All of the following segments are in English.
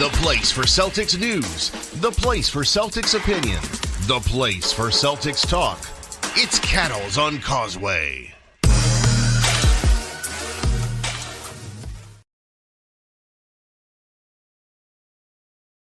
The place for Celtics news, the place for Celtics opinion, the place for Celtics talk. It's Cattles on Causeway.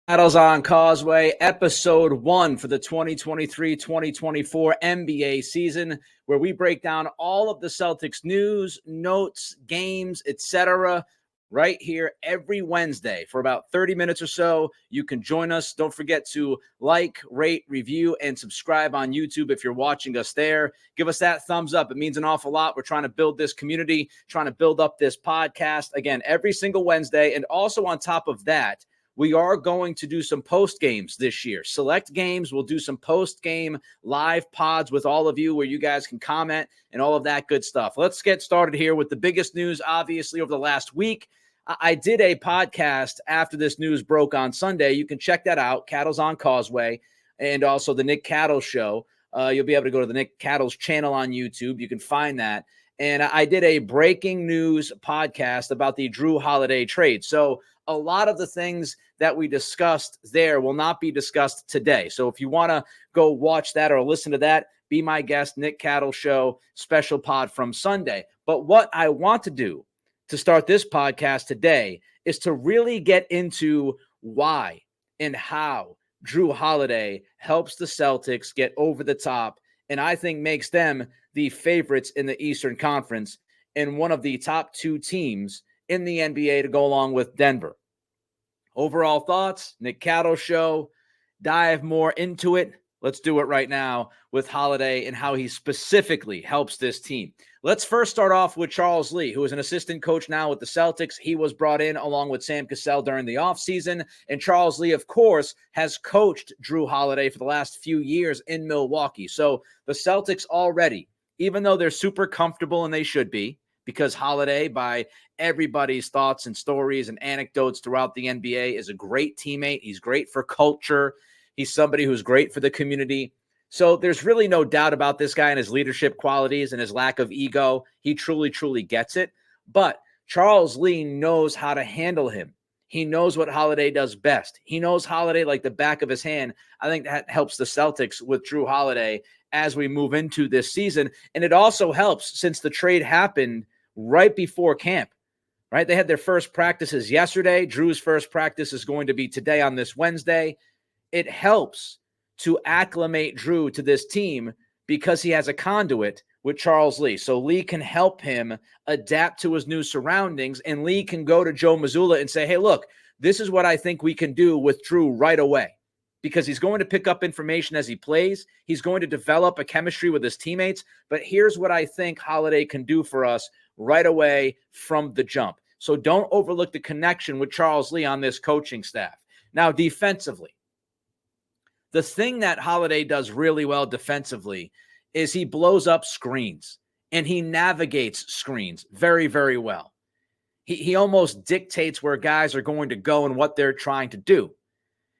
Cattles on Causeway, episode 1 for the 2023-2024 NBA season, where we break down all of the Celtics news, notes, games, etc. right here every Wednesday for about 30 minutes or so. You can join us. Don't forget to like, rate, review, and subscribe on YouTube if you're watching us there. Give us that thumbs up. It means an awful lot. We're trying to build this community, trying to build up this podcast, again, every single Wednesday. And also on top of that, we are going to do some post games this year. Select games. We'll do some post game live pods with all of you where you guys can comment and all of that good stuff. Let's get started here with the biggest news, obviously, over the last week. I did a podcast after this news broke on Sunday. You can check that out, Cattles on Causeway, and also the Nick Cattles Show. You'll be able to go to the Nick Cattles channel on YouTube. You can find that. And I did a breaking news podcast about the Jrue Holiday trade. So a lot of the things that we discussed there will not be discussed today. So if you want to go watch that or listen to that, be my guest, Nick Cattles Show, special pod from Sunday. But what I want to do to start this podcast today is to really get into why and how Jrue Holiday helps the Celtics get over the top, and I think makes them the favorites in the Eastern Conference and one of the top 2 teams in the NBA to go along with Denver. Overall thoughts, Nick Cattles Show, dive more into it. Let's do it right now with Holiday and how he specifically helps this team. Let's first start off with Charles Lee, who is an assistant coach now with the Celtics. He was brought in along with Sam Cassell during the offseason. And Charles Lee, of course, has coached Jrue Holiday for the last few years in Milwaukee. So the Celtics already, even though they're super comfortable and they should be, because Holiday, by everybody's thoughts and stories and anecdotes throughout the NBA, is a great teammate. He's great for culture. He's somebody who's great for the community. So there's really no doubt about this guy and his leadership qualities and his lack of ego. He truly, truly gets it. But Charles Lee knows how to handle him. He knows what Holiday does best. He knows Holiday like the back of his hand. I think that helps the Celtics with Jrue Holiday as we move into this season. And it also helps since the trade happened right before camp, right? They had their first practices yesterday. Jrue's first practice is going to be today on this Wednesday. It helps to acclimate Jrue to this team because he has a conduit with Charles Lee. So Lee can help him adapt to his new surroundings, and Lee can go to Joe Mazzulla and say, hey, look, this is what I think we can do with Jrue right away, because he's going to pick up information as he plays. He's going to develop a chemistry with his teammates. But here's what I think Holiday can do for us right away from the jump. So don't overlook the connection with Charles Lee on this coaching staff. Now, defensively, the thing that Holiday does really well defensively is he blows up screens and he navigates screens very, very well. He almost dictates where guys are going to go and what they're trying to do.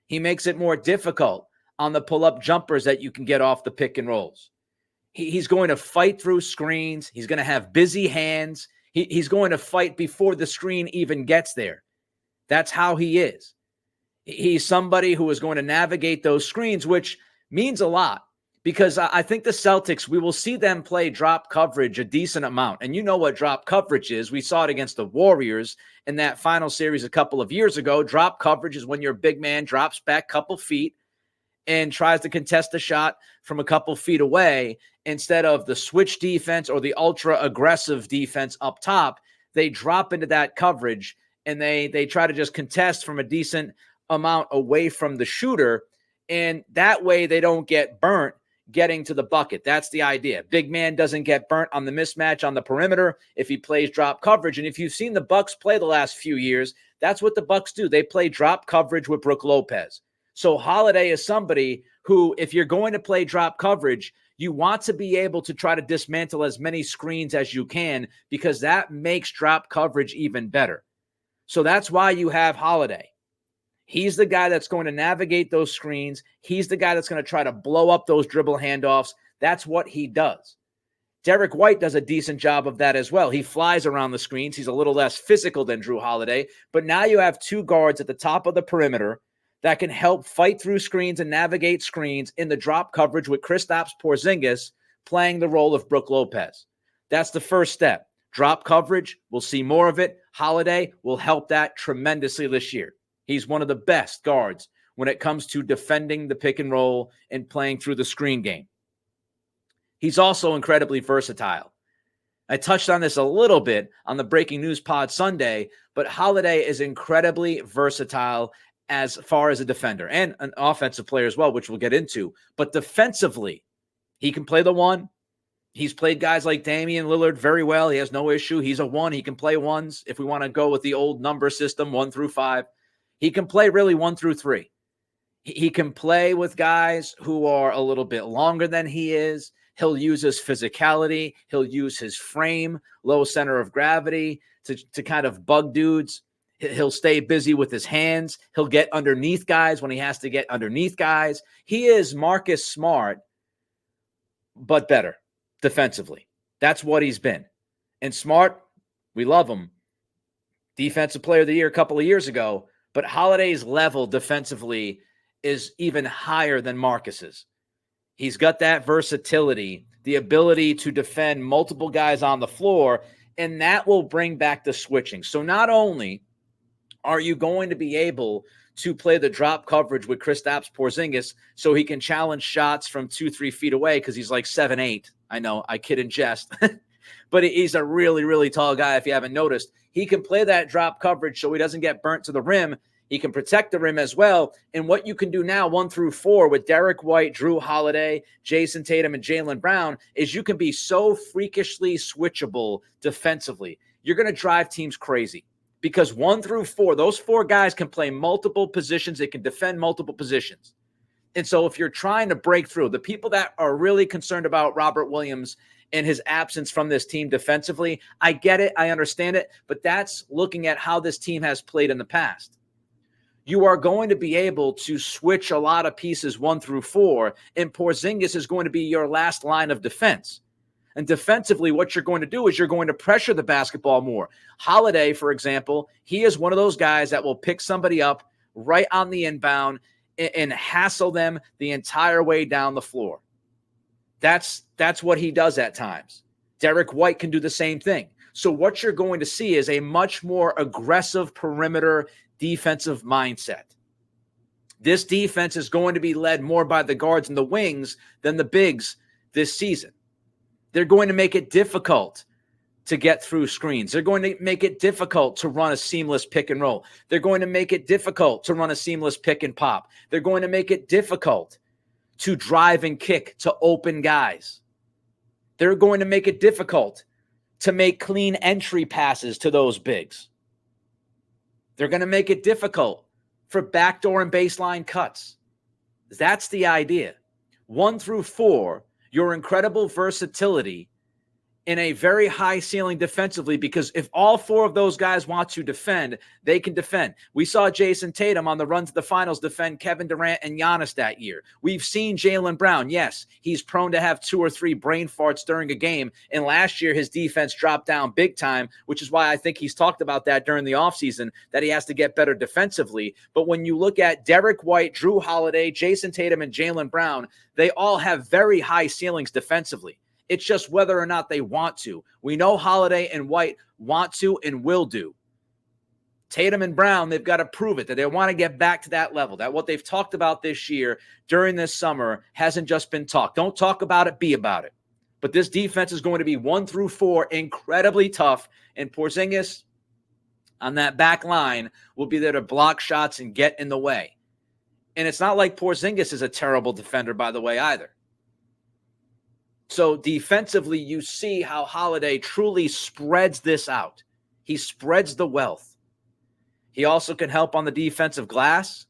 He makes it more difficult on the pull-up jumpers that you can get off the pick and rolls. He's going to fight through screens. He's going to have busy hands. He's going to fight before the screen even gets there. That's how he is. He's somebody who is going to navigate those screens, which means a lot because I think the Celtics, we will see them play drop coverage a decent amount. And you know what drop coverage is. We saw it against the Warriors in that final series a couple of years ago. Drop coverage is when your big man drops back a couple feet and tries to contest the shot from a couple feet away. Instead of the switch defense or the ultra aggressive defense up top, they drop into that coverage and they try to just contest from a decent amount away from the shooter, and that way they don't get burnt getting to the bucket. That's the idea. Big man doesn't get burnt on the mismatch on the perimeter if he plays drop coverage. And if you've seen the Bucks play the last few years, that's what the Bucks do. They play drop coverage with Brook Lopez. So Holiday is somebody who, if you're going to play drop coverage, you want to be able to try to dismantle as many screens as you can, because that makes drop coverage even better. So that's why you have Holiday. He's the guy that's going to navigate those screens. He's the guy that's going to try to blow up those dribble handoffs. That's what he does. Derek White does a decent job of that as well. He flies around the screens. He's a little less physical than Jrue Holiday, but now you have two guards at the top of the perimeter that can help fight through screens and navigate screens in the drop coverage with Kristaps Porzingis playing the role of Brook Lopez. That's the first step. Drop coverage, we'll see more of it. Holiday will help that tremendously this year. He's one of the best guards when it comes to defending the pick and roll and playing through the screen game. He's also incredibly versatile. I touched on this a little bit on the Breaking News Pod Sunday, but Holiday is incredibly versatile as far as a defender and an offensive player as well, which we'll get into. But defensively, he can play the one. He's played guys like Damian Lillard very well. He has no issue. He's a one. He can play ones if we want to go with the old number system, 1 through 5. He can play really 1 through 3. He can play with guys who are a little bit longer than he is. He'll use his physicality. He'll use his frame, low center of gravity to kind of bug dudes. He'll stay busy with his hands. He'll get underneath guys when he has to get underneath guys. He is Marcus Smart, but better defensively. That's what he's been. And Smart, we love him. Defensive Player of the Year a couple of years ago, but Holiday's level defensively is even higher than Marcus's. He's got that versatility, the ability to defend multiple guys on the floor, and that will bring back the switching. So not only are you going to be able to play the drop coverage with Kristaps Porzingis so he can challenge shots from 2-3 feet away because he's like 7'8". I know, I kid and jest. But he's a really, really tall guy if you haven't noticed. He can play that drop coverage so he doesn't get burnt to the rim. He can protect the rim as well. And what you can do now, 1 through 4, with Derek White, Jrue Holiday, Jayson Tatum, and Jaylen Brown, is you can be so freakishly switchable defensively. You're going to drive teams crazy because 1 through 4, those 4 guys can play multiple positions. They can defend multiple positions. And so if you're trying to break through, the people that are really concerned about Robert Williams and his absence from this team defensively, I get it. I understand it. But that's looking at how this team has played in the past. You are going to be able to switch a lot of pieces 1 through 4, and Porzingis is going to be your last line of defense. And defensively, what you're going to do is you're going to pressure the basketball more. Holiday, for example, he is one of those guys that will pick somebody up right on the inbound and hassle them the entire way down the floor. That's what he does at times. Derek White can do the same thing. So what you're going to see is a much more aggressive perimeter defensive mindset. This defense is going to be led more by the guards and the wings than the bigs this season. They're going to make it difficult to get through screens. They're going to make it difficult to run a seamless pick and roll. They're going to make it difficult to run a seamless pick and pop. They're going to make it difficult to drive and kick to open guys. They're going to make it difficult to make clean entry passes to those bigs. They're going to make it difficult for backdoor and baseline cuts. That's the idea. 1 through 4, your incredible versatility in a very high ceiling defensively, because if all 4 of those guys want to defend, they can defend. We saw Jayson Tatum on the run to the finals defend Kevin Durant and Giannis that year. We've seen Jaylen Brown. Yes, he's prone to have 2 or 3 brain farts during a game. And last year, his defense dropped down big time, which is why I think he's talked about that during the offseason, that he has to get better defensively. But when you look at Derek White, Jrue Holiday, Jayson Tatum, and Jaylen Brown, they all have very high ceilings defensively. It's just whether or not they want to. We know Holiday and White want to and will do. Tatum and Brown, they've got to prove it, that they want to get back to that level, that what they've talked about this year during this summer hasn't just been talk. Don't talk about it, be about it. But this defense is going to be 1 through 4, incredibly tough, and Porzingis on that back line will be there to block shots and get in the way. And it's not like Porzingis is a terrible defender, by the way, either. So defensively, you see how Holiday truly spreads this out. He spreads the wealth. He also can help on the defensive glass.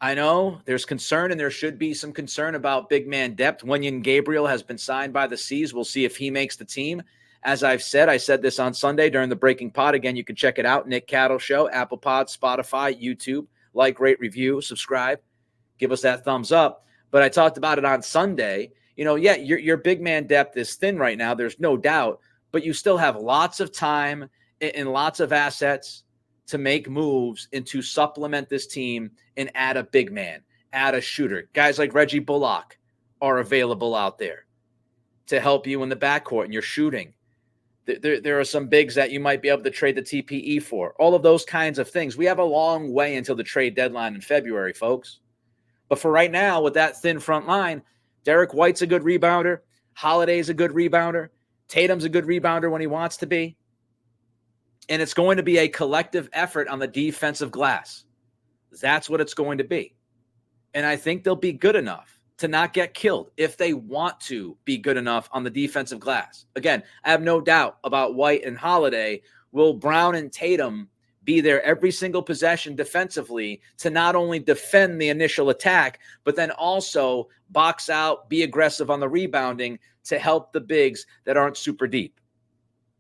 I know there's concern, and there should be some concern about big man depth. Wenyen Gabriel has been signed by the C's. We'll see if he makes the team. As I've said, I said this on Sunday during the Breaking Pod. Again, you can check it out. Nick Cattle Show, Apple Pod, Spotify, YouTube. Like, rate, review, subscribe. Give us that thumbs up. But I talked about it on Sunday. Yeah, your big man depth is thin right now. There's no doubt, but you still have lots of time and lots of assets to make moves and to supplement this team and add a big man, add a shooter. Guys like Reggie Bullock are available out there to help you in the backcourt and your shooting. There are some bigs that you might be able to trade the TPE for. All of those kinds of things. We have a long way until the trade deadline in February, folks. But for right now, with that thin front line, Derek White's a good rebounder. Holiday's a good rebounder. Tatum's a good rebounder when he wants to be. And it's going to be a collective effort on the defensive glass. That's what it's going to be. And I think they'll be good enough to not get killed if they want to be good enough on the defensive glass. Again, I have no doubt about White and Holiday. Will Brown and Tatum be there every single possession defensively to not only defend the initial attack, but then also box out, be aggressive on the rebounding to help the bigs that aren't super deep?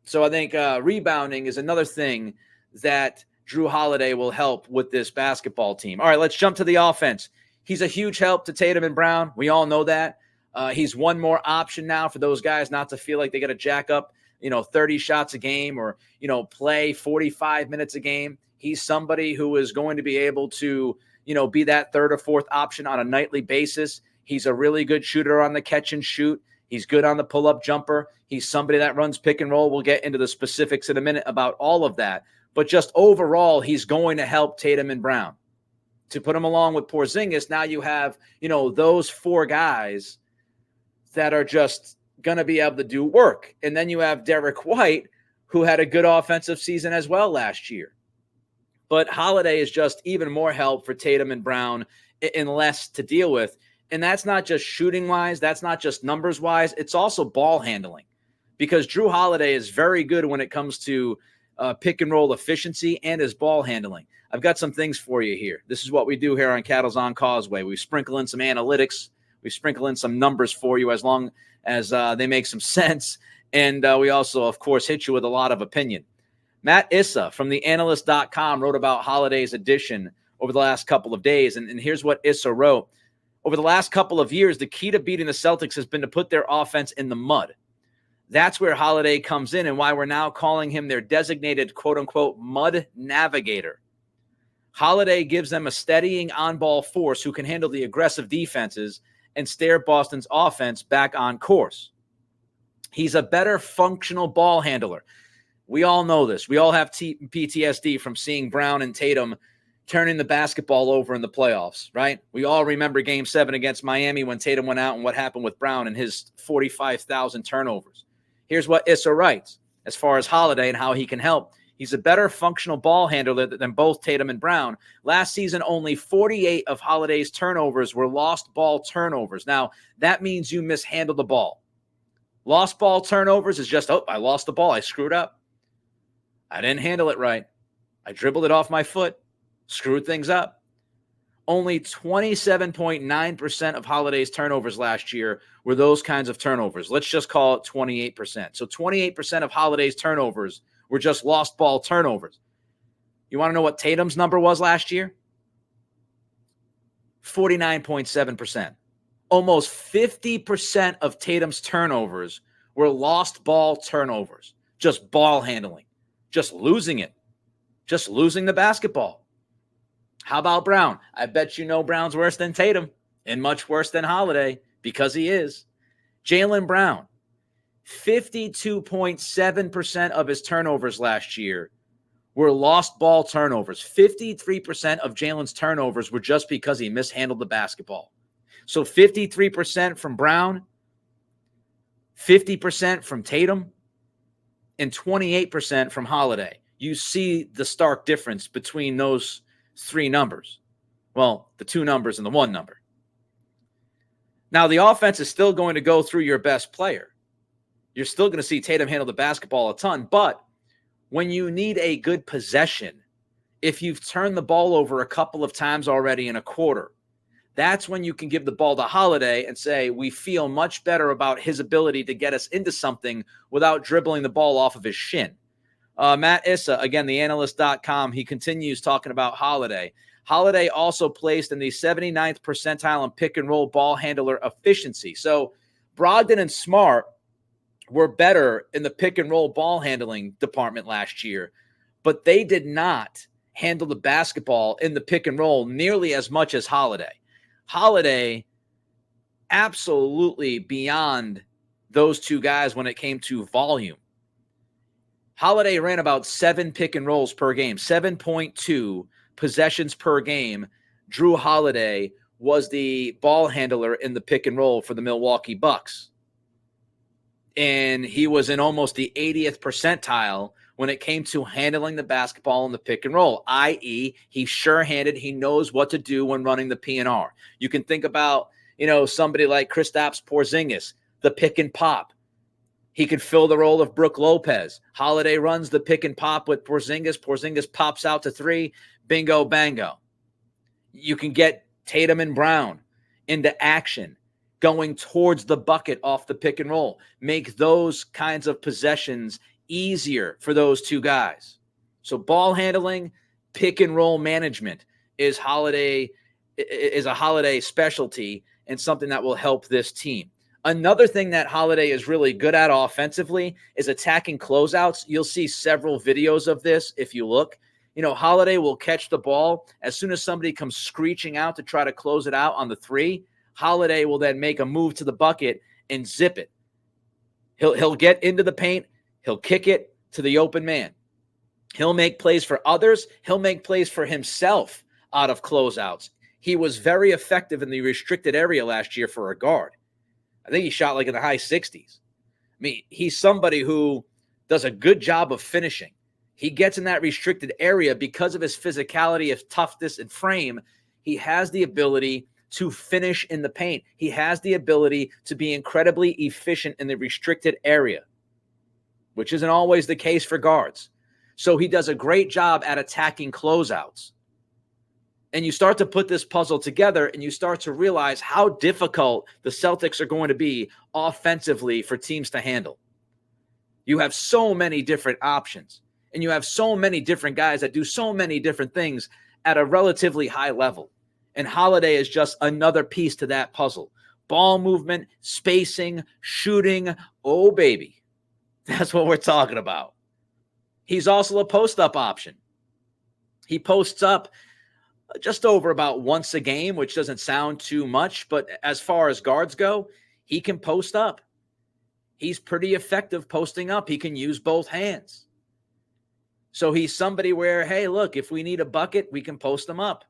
So I think rebounding is another thing that Jrue Holiday will help with this basketball team. All right, let's jump to the offense. He's a huge help to Tatum and Brown. We all know that. He's one more option now for those guys not to feel like they got to jack up, 30 shots a game or, play 45 minutes a game. He's somebody who is going to be able to, be that third or fourth option on a nightly basis. He's a really good shooter on the catch and shoot. He's good on the pull-up jumper. He's somebody that runs pick and roll. We'll get into the specifics in a minute about all of that. But just overall, he's going to help Tatum and Brown. To put him along with Porzingis, now you have, those four guys that are just going to be able to do work. And then you have Derek White, who had a good offensive season as well last year. But Holiday is just even more help for Tatum and Brown and less to deal with. And that's not just shooting-wise. That's not just numbers-wise. It's also ball handling. Because Jrue Holiday is very good when it comes to pick-and-roll efficiency and his ball handling. I've got some things for you here. This is what we do here on Cattle's on Causeway. We sprinkle in some analytics. We sprinkle in some numbers for you as long as they make some sense. And we also, of course, hit you with a lot of opinion. Matt Issa from theanalyst.com wrote about Holiday's addition over the last couple of days. And here's what Issa wrote. Over the last couple of years, the key to beating the Celtics has been to put their offense in the mud. That's where Holiday comes in and why we're now calling him their designated, quote-unquote, mud navigator. Holiday gives them a steadying on-ball force who can handle the aggressive defenses and steer Boston's offense back on course. He's a better functional ball handler. We all know this. We all have PTSD from seeing Brown and Tatum turning the basketball over in the playoffs, right? We all remember Game 7 against Miami when Tatum went out and what happened with Brown and his 45,000 turnovers. Here's what Issa writes as far as Holiday and how he can help. He's a better functional ball handler than both Tatum and Brown. Last season, only 48 of Holiday's turnovers were lost ball turnovers. Now, that means you mishandled the ball. Lost ball turnovers is just, I lost the ball. I screwed up. I didn't handle it right. I dribbled it off my foot, screwed things up. Only 27.9% of Holiday's turnovers last year were those kinds of turnovers. Let's just call it 28%. So 28% of Holiday's turnovers were just lost ball turnovers. You want to know what Tatum's number was last year? 49.7%. Almost 50% of Tatum's turnovers were lost ball turnovers. Just ball handling. Just losing it. Just losing the basketball. How about Brown? I bet you know Brown's worse than Tatum and much worse than Holiday because he is. Jaylen Brown. 52.7% of his turnovers last year were lost ball turnovers. 53% of Jaylen's turnovers were just because he mishandled the basketball. So 53% from Brown, 50% from Tatum, and 28% from Holiday. You see the stark difference between those three numbers. Well, the two numbers and the one number. Now, the offense is still going to go through your best player. You're still going to see Tatum handle the basketball a ton, but when you need a good possession, if you've turned the ball over a couple of times already in a quarter, that's when you can give the ball to Holiday and say, we feel much better about his ability to get us into something without dribbling the ball off of his shin. Matt Issa, again, theanalyst.com, he continues talking about Holiday. Holiday also placed in the 79th percentile in pick and roll ball handler efficiency. So Brogdon and Smart were better in the pick and roll ball handling department last year, but they did not handle the basketball in the pick and roll nearly as much as Holiday. Holiday, absolutely beyond those two guys when it came to volume. Holiday ran about 7 pick and rolls per game, 7.2 possessions per game. Jrue Holiday was the ball handler in the pick and roll for the Milwaukee Bucks. And he was in almost the 80th percentile when it came to handling the basketball in the pick and roll, i.e. he's sure-handed. He knows what to do when running the P&R. You can think about, somebody like Kristaps Porzingis, the pick and pop. He could fill the role of Brook Lopez. Holiday runs the pick and pop with Porzingis. Porzingis pops out to 3. Bingo, bango. You can get Tatum and Brown into action, going towards the bucket off the pick and roll. Make those kinds of possessions easier for those two guys. So ball handling, pick and roll management is a Holiday specialty and something that will help this team. Another thing that Holiday is really good at offensively is attacking closeouts. You'll see several videos of this if you look. Holiday will catch the ball. As soon as somebody comes screeching out to try to close it out on the 3, Holiday will then make a move to the bucket and zip it. He'll get into the paint. He'll kick it to the open man. He'll make plays for others. He'll make plays for himself out of closeouts. He was very effective in the restricted area last year for a guard. I think he shot like in the high 60s. I mean, he's somebody who does a good job of finishing. He gets in that restricted area because of his physicality, his toughness, and frame. He has the ability to finish in the paint. He has the ability to be incredibly efficient in the restricted area, which isn't always the case for guards. So he does a great job at attacking closeouts. And you start to put this puzzle together and you start to realize how difficult the Celtics are going to be offensively for teams to handle. You have so many different options and you have so many different guys that do so many different things at a relatively high level. And Holiday is just another piece to that puzzle. Ball movement, spacing, shooting. Oh, baby. That's what we're talking about. He's also a post-up option. He posts up just over about once a game, which doesn't sound too much, but as far as guards go, he can post up. He's pretty effective posting up. He can use both hands. So he's somebody where, hey, look, if we need a bucket, we can post them up.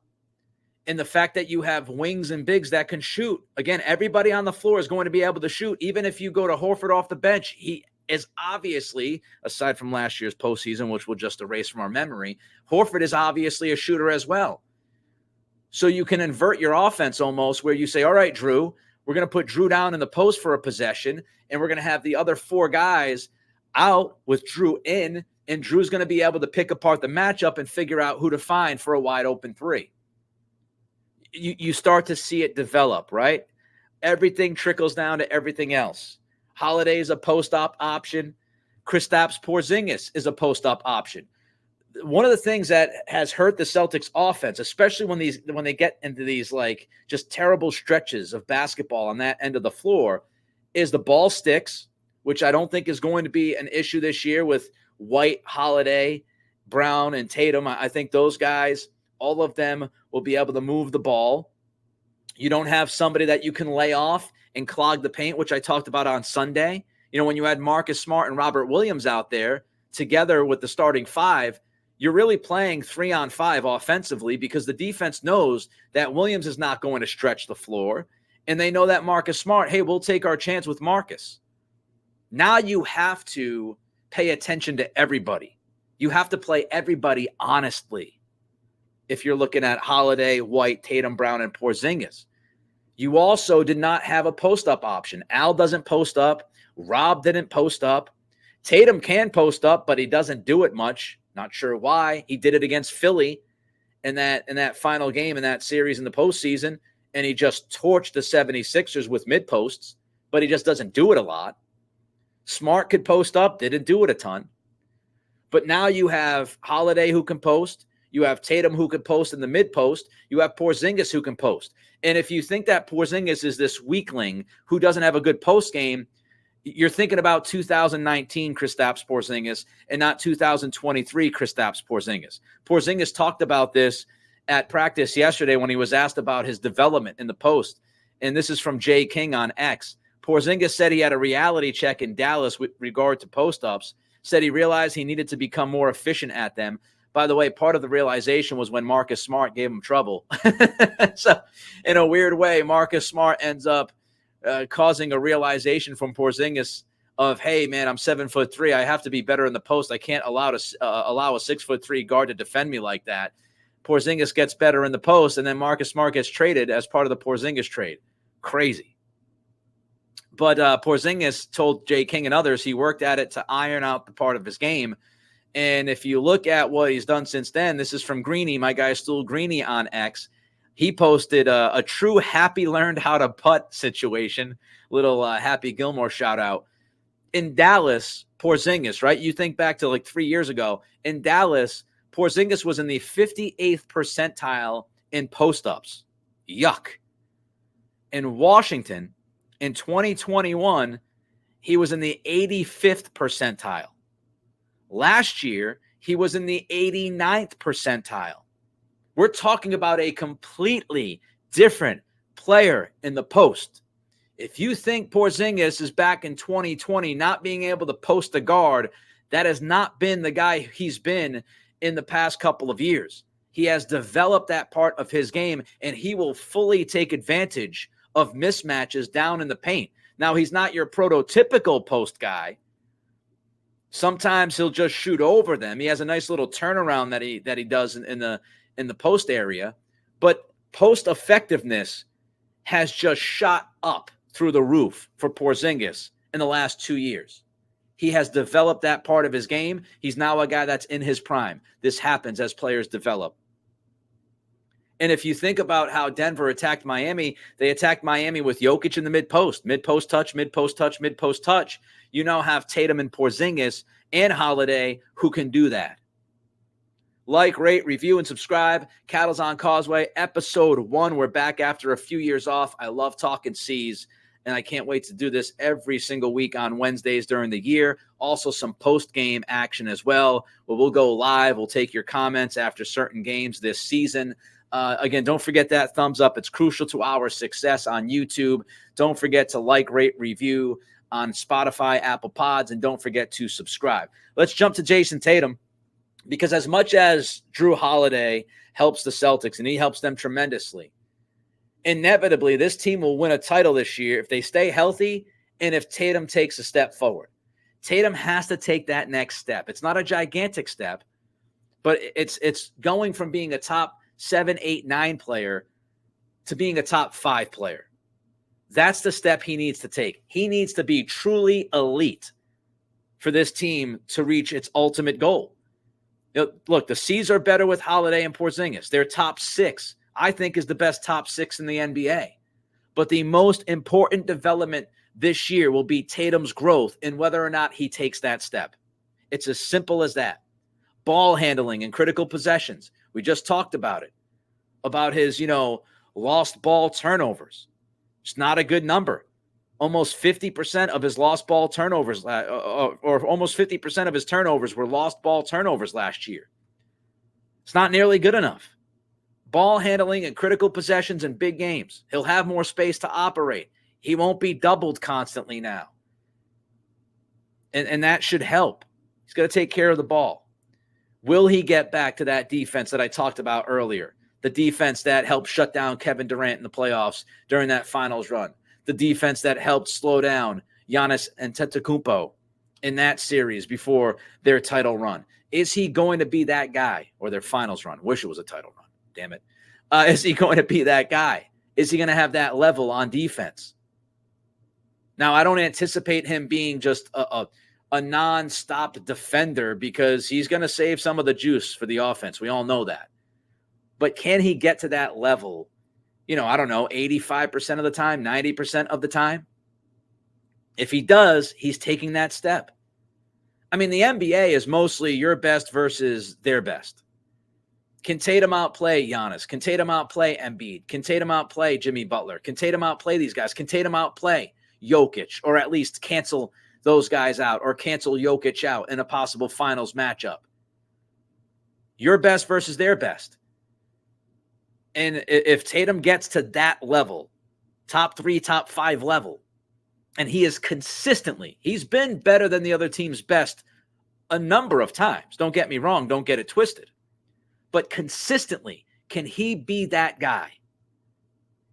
And the fact that you have wings and bigs that can shoot, again, everybody on the floor is going to be able to shoot. Even if you go to Horford off the bench, he is obviously, aside from last year's postseason, which we'll just erase from our memory, Horford is obviously a shooter as well. So you can invert your offense almost where you say, all right, Jrue, we're going to put Jrue down in the post for a possession, and we're going to have the other 4 guys out with Jrue in, and Drew's going to be able to pick apart the matchup and figure out who to find for a wide open 3. You start to see it develop, right? Everything trickles down to everything else. Holiday is a post-op option. Kristaps Porzingis is a post-op option. One of the things that has hurt the Celtics offense, especially when they get into these like just terrible stretches of basketball on that end of the floor, is the ball sticks, which I don't think is going to be an issue this year with White, Holiday, Brown, and Tatum. I think those guys, all of them will be able to move the ball. You don't have somebody that you can lay off and clog the paint, which I talked about on Sunday. When you had Marcus Smart and Robert Williams out there together with the starting 5, you're really playing 3-on-5 offensively because the defense knows that Williams is not going to stretch the floor. And they know that Marcus Smart, hey, we'll take our chance with Marcus. Now you have to pay attention to everybody. You have to play everybody honestly. If you're looking at Holiday, White, Tatum, Brown, and Porzingis. You also did not have a post-up option. Al doesn't post up. Rob didn't post up. Tatum can post up, but he doesn't do it much. Not sure why. He did it against Philly in that final game in that series in the postseason, and he just torched the 76ers with mid-posts, but he just doesn't do it a lot. Smart could post up, didn't do it a ton. But now you have Holiday who can post. You have Tatum who can post in the mid post. You have Porzingis who can post. And if you think that Porzingis is this weakling who doesn't have a good post game, you're thinking about 2019 Kristaps Porzingis and not 2023 Kristaps Porzingis. Porzingis talked about this at practice yesterday when he was asked about his development in the post. And this is from Jay King on X. Porzingis said he had a reality check in Dallas with regard to post-ups, said he realized he needed to become more efficient at them. By the way, part of the realization was when Marcus Smart gave him trouble. So in a weird way, Marcus Smart ends up causing a realization from Porzingis of, hey, man, I'm 7'3". I have to be better in the post. I can't allow a 6'3" guard to defend me like that. Porzingis gets better in the post, and then Marcus Smart gets traded as part of the Porzingis trade. Crazy. But Porzingis told Jay King and others he worked at it to iron out the part of his game. And if you look at what he's done since then, this is from Greeny, my guy Stool Greeny on X. He posted a true happy learned how to putt situation. Little Happy Gilmore shout out. In Dallas, Porzingis, right? You think back to like 3 years ago. In Dallas, Porzingis was in the 58th percentile in post-ups. Yuck. In Washington, in 2021, he was in the 85th percentile. Last year, he was in the 89th percentile. We're talking about a completely different player in the post. If you think Porzingis is back in 2020 not being able to post a guard, that has not been the guy he's been in the past couple of years. He has developed that part of his game, and he will fully take advantage of mismatches down in the paint. Now, he's not your prototypical post guy. Sometimes he'll just shoot over them. He has a nice little turnaround that he does in the post area, but post effectiveness has just shot up through the roof for Porzingis in the last 2 years. He has developed that part of his game. He's now a guy that's in his prime. This happens as players develop. And if you think about how Denver attacked Miami, they attacked Miami with Jokic in the mid-post touch, mid-post touch, mid-post touch. You now have Tatum and Porzingis and Holiday who can do that. Like, rate, review, and subscribe. Cattle's on Causeway, episode 1. We're back after a few years off. I love talking C's, and I can't wait to do this every single week on Wednesdays during the year. Also, some post-game action as well, where we'll go live. We'll take your comments after certain games this season. Again, don't forget that thumbs up. It's crucial to our success on YouTube. Don't forget to like, rate, review on Spotify, Apple Pods, and don't forget to subscribe. Let's jump to Jayson Tatum, because as much as Jrue Holiday helps the Celtics, and he helps them tremendously, inevitably this team will win a title this year if they stay healthy and if Tatum takes a step forward. Tatum has to take that next step. It's not a gigantic step, but it's going from being a top 7, 8, 9 player to being a top 5 player. That's the step he needs to take. He needs to be truly elite for this team to reach its ultimate goal. Look, the C's are better with Holiday and Porzingis. Their top 6, I think, is the best top 6 in the NBA. But the most important development this year will be Tatum's growth and whether or not he takes that step. It's as simple as that. Ball handling and critical possessions. We just talked about it, about his, lost ball turnovers. It's not a good number. Almost 50% of his lost ball turnovers, or almost 50% of his turnovers were lost ball turnovers last year. It's not nearly good enough. Ball handling and critical possessions in big games. He'll have more space to operate. He won't be doubled constantly now. And that should help. He's got to take care of the ball. Will he get back to that defense that I talked about earlier? The defense that helped shut down Kevin Durant in the playoffs during that finals run. The defense that helped slow down Giannis Antetokounmpo in that series before their title run. Is he going to be that guy? Or their finals run? Wish it was a title run. Damn it. Is he going to be that guy? Is he going to have that level on defense? Now, I don't anticipate him being just a non-stop defender, because he's going to save some of the juice for the offense. We all know that. But can he get to that level, 85% of the time, 90% of the time? If he does, he's taking that step. I mean, the NBA is mostly your best versus their best. Can Tatum outplay Giannis? Can Tatum outplay Embiid? Can Tatum outplay Jimmy Butler? Can Tatum outplay these guys? Can Tatum outplay Jokic, or at least cancel those guys out, or cancel Jokic out in a possible finals matchup? Your best versus their best. And if Tatum gets to that level, top 3, top 5 level, and he is consistently, he's been better than the other team's best a number of times. Don't get me wrong. Don't get it twisted. But consistently, can he be that guy?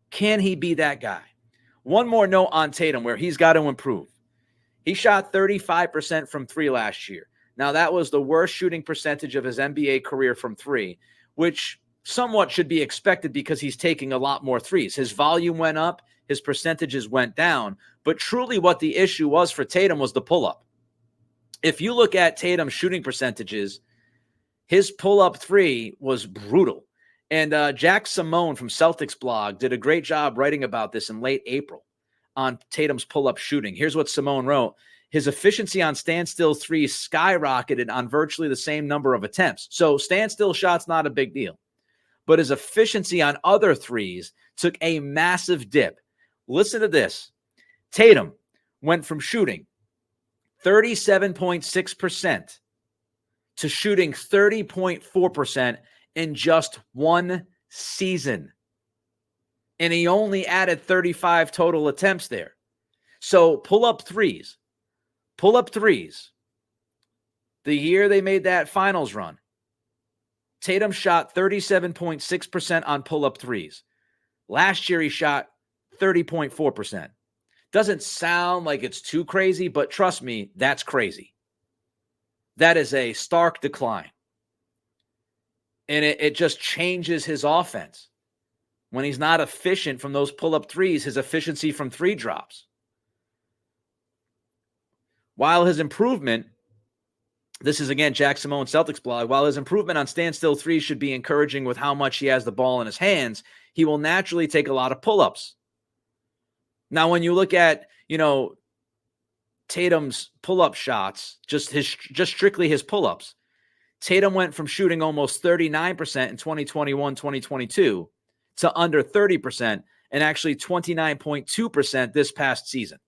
Can he be that guy? One more note on Tatum where he's got to improve. He shot 35% from 3 last year. Now, that was the worst shooting percentage of his NBA career from 3, which somewhat should be expected because he's taking a lot more threes. His volume went up, his percentages went down. But truly what the issue was for Tatum was the pull-up. If you look at Tatum's shooting percentages, his pull-up 3 was brutal. And Jack Simone from Celtics blog did a great job writing about this in late April on Tatum's pull-up shooting. Here's what Simone wrote. His efficiency on standstill threes skyrocketed on virtually the same number of attempts. So standstill shots, not a big deal. But his efficiency on other threes took a massive dip. Listen to this. Tatum went from shooting 37.6% to shooting 30.4% in just one season. And he only added 35 total attempts there. So pull-up threes. The year they made that finals run, Tatum shot 37.6% on pull-up threes. Last year, he shot 30.4%. Doesn't sound like it's too crazy, but trust me, that's crazy. That is a stark decline. And it just changes his offense. When he's not efficient from those pull-up threes, his efficiency from 3 drops. While his improvement, this is again Jack Simone Celtics blog, while his improvement on standstill threes should be encouraging with how much he has the ball in his hands, he will naturally take a lot of pull-ups. Now, when you look at, Tatum's pull-up shots, just strictly his pull-ups, Tatum went from shooting almost 39% in 2021-2022 to under 30% and actually 29.2% this past season.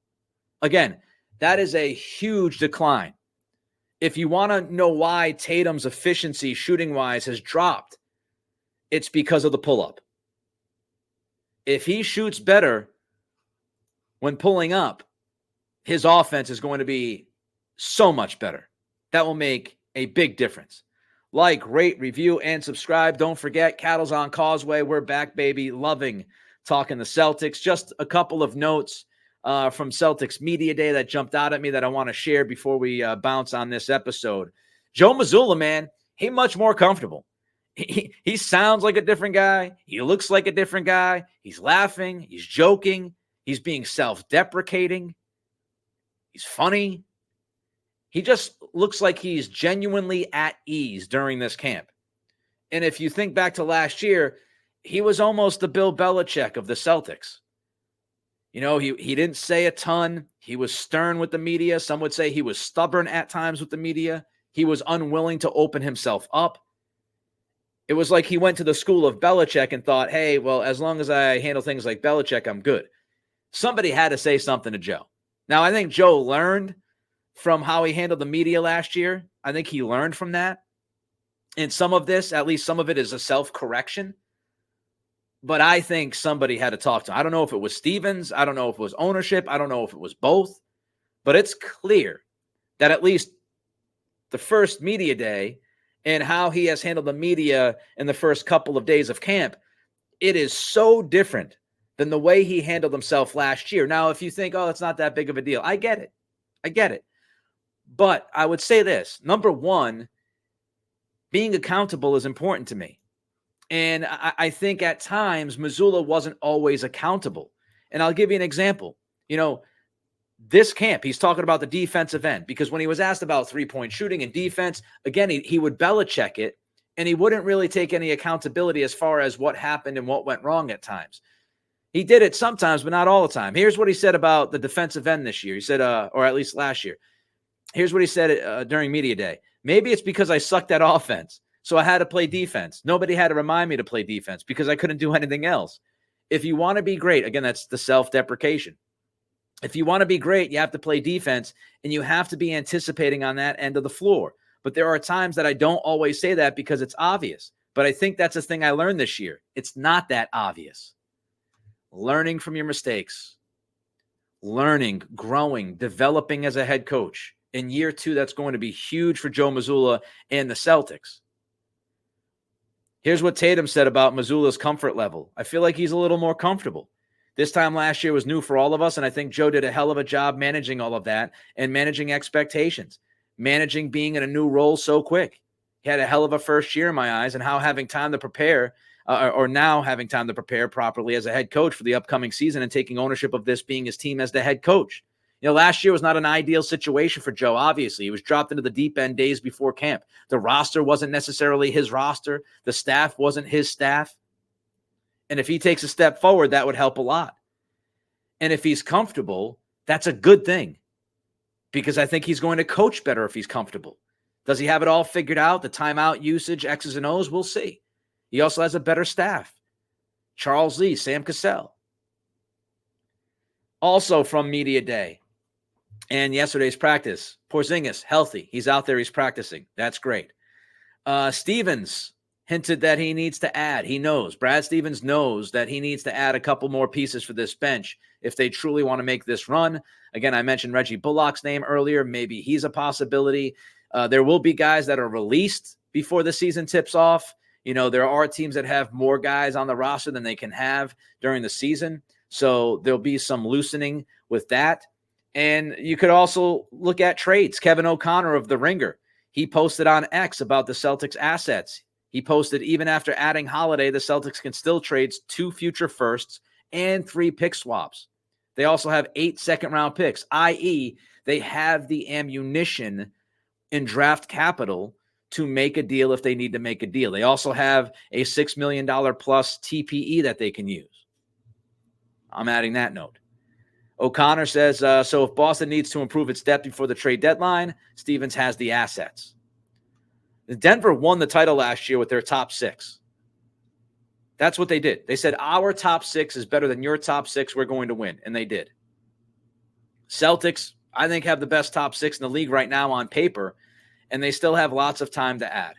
Again, that is a huge decline. If you want to know why Tatum's efficiency shooting-wise has dropped, it's because of the pull-up. If he shoots better when pulling up, his offense is going to be so much better. That will make a big difference. Like, rate, review, and subscribe. Don't forget, Cattle's on Causeway. We're back, baby. Loving talking the Celtics. Just a couple of notes from Celtics Media Day that jumped out at me that I want to share before we bounce on this episode. Joe Mazzulla, man, he much more comfortable. He sounds like a different guy. He looks like a different guy. He's laughing. He's joking. He's being self-deprecating. He's funny. He just looks like he's genuinely at ease during this camp. And if you think back to last year, he was almost the Bill Belichick of the Celtics. He didn't say a ton. He was stern with the media. Some would say he was stubborn at times with the media. He was unwilling to open himself up. It was like he went to the school of Belichick and thought, hey, well, as long as I handle things like Belichick, I'm good. Somebody had to say something to Joe. Now, I think Joe learned from how he handled the media last year. I think he learned from that. And some of this, at least some of it, is a self-correction. But I think somebody had to talk to him. I don't know if it was Stevens. I don't know if it was ownership. I don't know if it was both. But it's clear that at least the first media day and how he has handled the media in the first couple of days of camp, it is so different than the way he handled himself last year. Now, if you think, oh, it's not that big of a deal, I get it. But I would say this. Number one, being accountable is important to me. And I think at times Mazzulla wasn't always accountable. And I'll give you an example. This camp, he's talking about the defensive end, because when he was asked about three-point shooting and defense, again, he would Belichick it, and he wouldn't really take any accountability as far as what happened and what went wrong at times. He did it sometimes, but not all the time. Here's what he said about the defensive end this year. He said, or at least last year. Here's what he said during media day. Maybe it's because I sucked at offense. So I had to play defense. Nobody had to remind me to play defense because I couldn't do anything else. If you want to be great, again, that's the self-deprecation. If you want to be great, you have to play defense, and you have to be anticipating on that end of the floor. But there are times that I don't always say that because it's obvious. But I think that's the thing I learned this year. It's not that obvious. Learning from your mistakes, learning, growing, developing as a head coach. In year 2, that's going to be huge for Joe Mazzulla and the Celtics. Here's what Tatum said about Mazzulla's comfort level. I feel like he's a little more comfortable. This time last year was new for all of us, and I think Joe did a hell of a job managing all of that and managing expectations, managing being in a new role so quick. He had a hell of a first year in my eyes, and how having time to prepare or now having time to prepare properly as a head coach for the upcoming season and taking ownership of this being his team as the head coach. You know, last year was not an ideal situation for Joe, obviously. He was dropped into the deep end days before camp. The roster wasn't necessarily his roster. The staff wasn't his staff. And if he takes a step forward, that would help a lot. And if he's comfortable, that's a good thing because I think he's going to coach better if he's comfortable. Does he have it all figured out? The timeout usage, X's and O's, we'll see. He also has a better staff. Charles Lee, Sam Cassell. Also from Media Day and yesterday's practice, Porzingis, healthy. He's out there. He's practicing. That's great. Stevens hinted that he needs to add. He knows. Brad Stevens knows that he needs to add a couple more pieces for this bench if they truly want to make this run. Again, I mentioned Reggie Bullock's name earlier. Maybe he's a possibility. There will be guys that are released before the season tips off. You know, there are teams that have more guys on the roster than they can have during the season. So there'll be some loosening with that. And you could also look at trades. Kevin O'Connor of The Ringer, he posted on X about the Celtics assets. He posted, even after adding Holiday, the Celtics can still trade 2 future firsts and 3 pick swaps. They also have 8 second-round picks, i.e., they have the ammunition in draft capital to make a deal if they need to make a deal. They also have a $6 million plus TPE that they can use. I'm adding that note. O'Connor says, so if Boston needs to improve its depth before the trade deadline, Stevens has the assets. Denver won the title last year with their top 6. That's what they did. They said, our top 6 is better than your top 6. We're going to win. And they did. Celtics, I think, have the best top 6 in the league right now on paper, and they still have lots of time to add.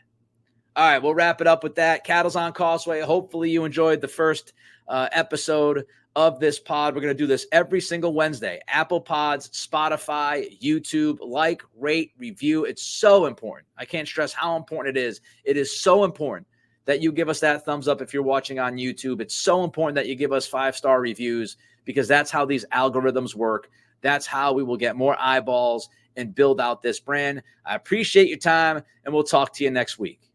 All right, we'll wrap it up with that. Cattle's on Causeway. Hopefully you enjoyed the first episode of this pod. We're going to do this every single Wednesday. Apple Pods, Spotify, YouTube. Like, rate, review. It's so important. I can't stress how important it is. It is so important that you give us that thumbs up if you're watching on YouTube. It's so important that you give us 5-star reviews because that's how these algorithms work. That's how we will get more eyeballs and build out this brand. I appreciate your time, and we'll talk to you next week.